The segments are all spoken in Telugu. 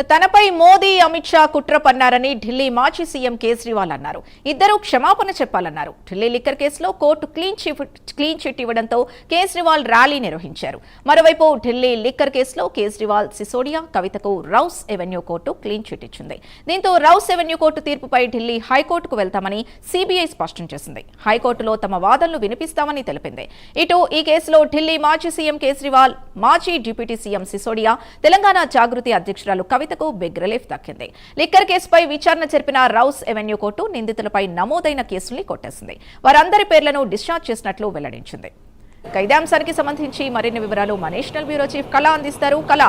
తనపై మోదీ అమిత్ షా కుట్ర పన్నారని ఢిల్లీ మాజీ సీఎం కేజ్రీవాల్ అన్నారు. ఇద్దరూ క్షమాపణ చెప్పాలన్నారు. ఢిల్లీ లిక్కర్ కేసులో కోర్టు క్లీన్ చిట్ ఇవ్వడంతో కేజ్రీవాల్ ర్యాలీ నిర్వహించారు. మరోవైపు ఢిల్లీ లిక్కర్ కేసులో కేజ్రీవాల్, సిసోడియా, కవితకు Rouse Avenue court clean chit ఇచ్చింది. దీంతో రౌస్ ఎవెన్యూ కోర్టు తీర్పుపై ఢిల్లీ హైకోర్టుకు వెళ్తామని సీబీఐ స్పష్టం చేసింది. హైకోర్టులో తమ వాదనలు వినిపిస్తామని తెలిపింది. ఇటు ఈ కేసులో ఢిల్లీ మాజీ సీఎం కేజ్రీవాల్, మాజీ డిప్యూటీ సీఎం సిసోడియా, తెలంగాణ జాగృతి అధ్యక్షురాలు కవితకు బిగ్ రిలీఫ్ దక్కింది. లిక్కర్ కేసుపై విచారణ జరిపిన రౌస్ ఎవెన్యూ కోర్టు నిందితులపై నమోదైన కేసుల్ని కొట్టేసింది. వారందరి పేర్లను డిశ్చార్జ్ చేసినట్లు వెల్లడించింది. ఇదే అంశానికి సంబంధించి మరిన్ని వివరాలు మా నేషనల్ బ్యూరో చీఫ్ కళ అందిస్తారు. కళ,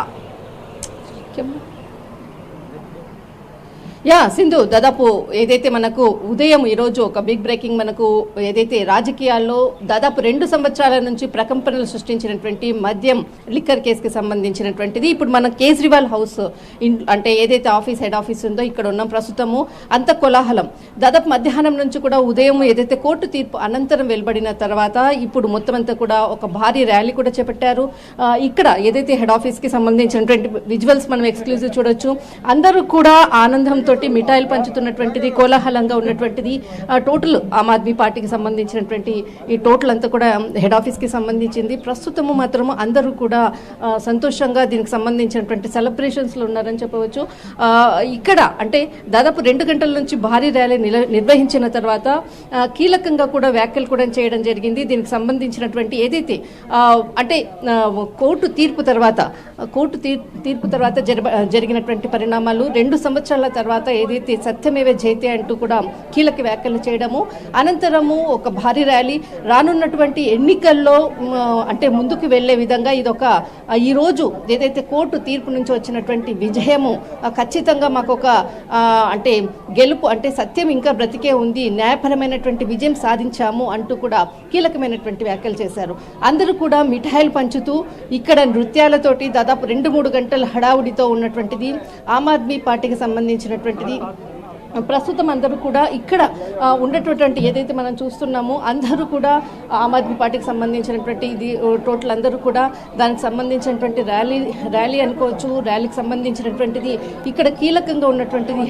సింధు, దాదాపు ఏదైతే మనకు ఉదయం ఈరోజు ఒక బిగ్ బ్రేకింగ్ మనకు ఏదైతే రాజకీయాల్లో దాదాపు 2 సంవత్సరాల నుంచి ప్రకంపనలు సృష్టించినటువంటి మద్యం లిక్కర్ కేసుకి సంబంధించినటువంటిది ఇప్పుడు మన కేజ్రీవాల్ హౌస్ అంటే ఏదైతే హెడ్ ఆఫీస్ ఉందో ఇక్కడ ఉన్నాం ప్రస్తుతము. అంత కోలాహలం దాదాపు మధ్యాహ్నం నుంచి కూడా ఉదయం ఏదైతే కోర్టు తీర్పు అనంతరం వెలువడిన తర్వాత ఇప్పుడు మొత్తం అంతా కూడా ఒక భారీ ర్యాలీ కూడా చేపట్టారు. ఇక్కడ ఏదైతే హెడ్ ఆఫీస్ కి సంబంధించినటువంటి విజువల్స్ మనం ఎక్స్క్లూజివ్ చూడొచ్చు. అందరూ కూడా ఆనందంతో మిఠాయిలు పంచుతున్నటువంటిది, కోలాహలంగా ఉన్నటువంటిది. టోటల్ ఆమ్ ఆద్మీ పార్టీకి సంబంధించినటువంటి ఈ టోటల్ అంతా కూడా హెడ్ ఆఫీస్ కి సంబంధించింది. ప్రస్తుతము మాత్రము అందరూ కూడా సంతోషంగా దీనికి సంబంధించినటువంటి సెలబ్రేషన్స్ లో ఉన్నారని చెప్పవచ్చు. ఇక్కడ అంటే దాదాపు 2 గంటల నుంచి భారీ ర్యాలీ నిర్వహించిన తర్వాత కీలకంగా కూడా వ్యాఖ్యలు కూడా చేయడం జరిగింది. దీనికి సంబంధించినటువంటి ఏదైతే అంటే కోర్టు తీర్పు తర్వాత జరిగినటువంటి పరిణామాలు 2 సంవత్సరాల తర్వాత ఏదైతే సత్యమేవ జయతే అంటూ కూడా కీలక వ్యాఖ్యలు చేయడము, అనంతరము ఒక భారీ ర్యాలీ రానున్నటువంటి ఎన్నికల్లో అంటే ముందుకు వెళ్లే విధంగా ఇదొక ఈ రోజు ఏదైతే కోర్టు తీర్పు నుంచి వచ్చినటువంటి విజయము ఖచ్చితంగా మాకు ఒక అంటే గెలుపు, అంటే సత్యం ఇంకా బ్రతికే ఉంది, న్యాయపరమైనటువంటి విజయం సాధించాము అంటూ కూడా కీలకమైనటువంటి వ్యాఖ్యలు చేశారు. అందరూ కూడా మిఠాయిలు పంచుతూ ఇక్కడ నృత్యాలతోటి దాదాపు 2-3 గంటల హడావుడితో ఉన్నటువంటిది ఆమ్ ఆద్మీ పార్టీకి సంబంధించినటువంటిది. ప్రస్తుతం అందరూ కూడా ఇక్కడ ఉండేటటువంటి ఏదైతే మనం చూస్తున్నామో అందరూ కూడా ఆమ్ ఆద్మీ పార్టీకి సంబంధించినటువంటి ఇది టోటల్ అందరూ కూడా దానికి సంబంధించినటువంటి ర్యాలీ అనుకోవచ్చు. ర్యాలీకి సంబంధించినటువంటిది ఇక్కడ కీలకంగా ఉన్నటువంటిది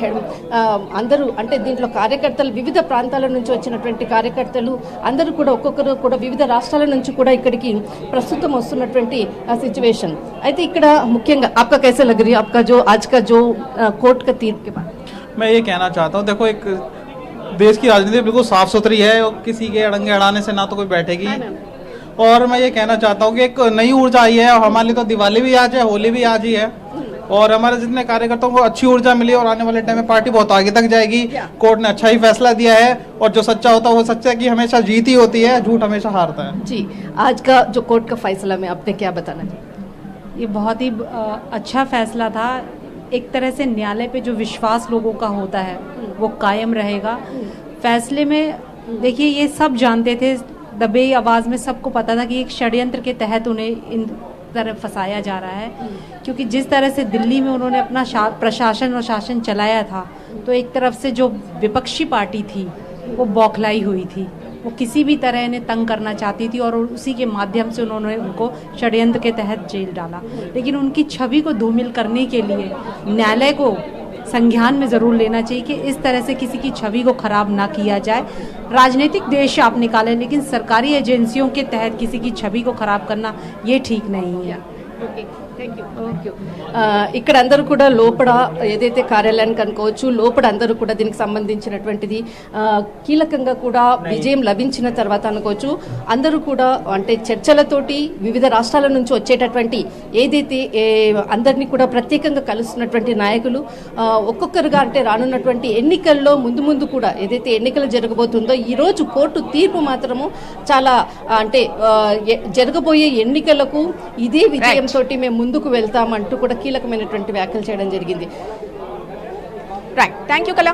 అందరూ అంటే దీంట్లో కార్యకర్తలు, వివిధ ప్రాంతాల నుంచి వచ్చినటువంటి కార్యకర్తలు అందరూ కూడా ఒక్కొక్కరు కూడా వివిధ రాష్ట్రాల నుంచి కూడా ఇక్కడికి ప్రస్తుతం వస్తున్నటువంటి సిచ్యువేషన్. అయితే ఇక్కడ ముఖ్యంగా आपका कैसे लग रही है आपका जो आज का जो कोर्ट का तीर्प के बाद? मैं ये कहना चाहता हूँ, देखो एक देश की राजनीति बिल्कुल साफ सुथरी है और किसी के अड़ंगे अड़ाने से ना तो कोई बैठेगी। और मैं ये कहना चाहता हूँ कि एक नई ऊर्जा आई है और हमारे लिए तो दिवाली भी आज है, होली भी आज ही है और हमारे जितने कार्यकर्ताओं को अच्छी ऊर्जा मिली और आने वाले टाइम में पार्टी बहुत आगे तक जाएगी। कोर्ट ने अच्छा ही फैसला दिया है और जो सच्चा होता है वो सच्चा है कि हमेशा जीत ही होती है, झूठ हमेशा हारता है। जी, आज का जो कोर्ट का फैसला में आपने क्या बताना चाहिए? ये बहुत ही अच्छा फैसला था। एक तरह से न्यायालय पे जो विश्वास लोगों का होता है वो कायम रहेगा। फैसले में देखिए ये सब जानते थे, दबे आवाज़ में सबको पता था कि एक षड्यंत्र के तहत उन्हें इन तरह फंसाया जा रहा है, क्योंकि जिस तरह से दिल्ली में उन्होंने अपना प्रशासन और शासन चलाया था तो एक तरफ से जो विपक्षी पार्टी थी वो बौखलाई हुई थी, वो किसी भी तरह इन्हें तंग करना चाहती थी और उसी के माध्यम से उन्होंने उनको षड्यंत्र के तहत जेल डाला। लेकिन उनकी छवि को धूमिल करने के लिए न्यायालय को संज्ञान में ज़रूर लेना चाहिए कि इस तरह से किसी की छवि को खराब ना किया जाए। राजनीतिक देश आप निकालें लेकिन सरकारी एजेंसियों के तहत किसी की छवि को खराब करना ये ठीक नहीं है। ఇక్కడ అందరూ కూడా లోపల ఏదైతే కార్యాలయానికి అనుకోవచ్చు, లోపల అందరూ కూడా దీనికి సంబంధించినటువంటిది కీలకంగా కూడా విజయం లభించిన తర్వాత అనుకోవచ్చు అందరూ కూడా అంటే చర్చలతోటి వివిధ రాష్ట్రాల నుంచి వచ్చేటటువంటి ఏదైతే అందరినీ కూడా ప్రత్యేకంగా కలుస్తున్నటువంటి నాయకులు ఒక్కొక్కరుగా అంటే రానున్నటువంటి ఎన్నికల్లో ముందు కూడా ఏదైతే ఎన్నికలు జరగబోతుందో ఈరోజు కోర్టు తీర్పు మాత్రము చాలా అంటే జరగబోయే ఎన్నికలకు ఇదే విజయంతో మేము ముందుకు వెళ్తామంటూ కూడా కీలకమైనటువంటి వ్యాఖ్యలు చేయడం జరిగింది. రైట్, థ్యాంక్ యూ కళ.